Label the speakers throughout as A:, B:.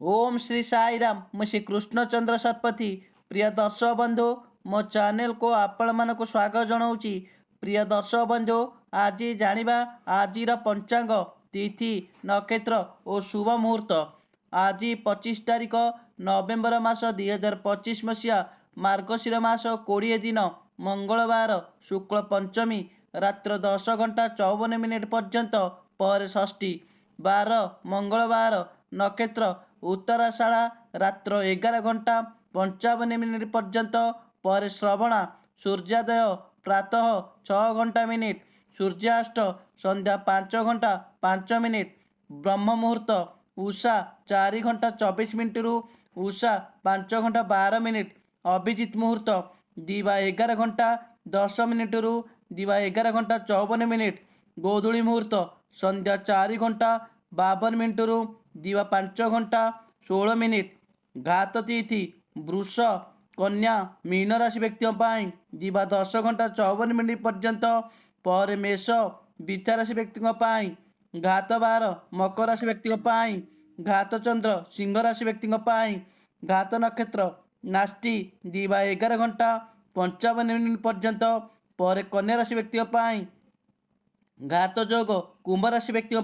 A: ओम श्री साई राम मैं श्री कृष्णचंद्र शतपथी प्रिय दर्शक बंधु मो चैनल को आपण मानक स्वागत जनाऊँगी। प्रिय दर्शक बंधु आज जानिबा आज पंचांग तिथि नक्षत्र और शुभ मुहूर्त। आज 25 तारीख नवेम्बर मास 2025 मसीहा मार्गशीर मास 20 दिन मंगलवार शुक्ल पंचमी रात्र 10:54 पर्यंत पर षष्ठी बार मंगलवार नक्षत्र उत्तराषाढ़ा रात्र 11:55 पर्यंत पर श्रवणा सूर्योदय प्रातः 6:00 सूर्यास्त संध्या 5:05 ब्रह्म मुहूर्त उषा 4:24 रु उषा 5:12 अभिजित मुहूर्त दिवा 11:10 रु दिवा 11:54 गोधूली मुहूर्त संध्या 4:52 रु दिवा 5:16 घात तिथि वृष कन्या मीन राशि व्यक्ति दिवा 10:54 पर्यंत पर मेष विद्या राशि व्यक्ति घात बार मकर राशि व्यक्ति घात चंद्र सिंह राशि व्यक्ति घात नक्षत्र नास्ति दिवा 11:55 पर्यंत पर कन्या राशि व्यक्ति घात जोग कुंभ राशि व्यक्ति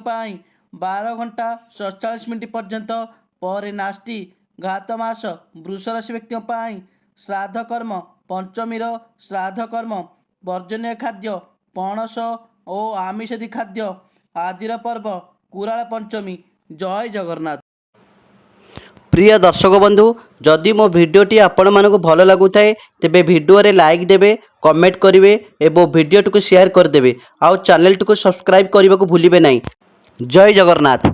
A: 12:47 पर्यंत पर नास्ति घात मास वृष राशि व्यक्ति श्राद्ध कर्म पंचमीर श्राद्ध कर्म वर्जनीय खाद्य पणस और आमिषादी खाद्य आदिर पर्व कुराल पंचमी। जय जगन्नाथ।
B: प्रिय दर्शक बंधु जदि मो भिडटी आपण मानक भल लगुए तेबे भिडियो रे लाइक देबे कमेंट करेंगे और भिडियो को शेयर करदे आउ चैनल को सब्सक्राइब करने को भूलिए नहीं। जय जगन्नाथ।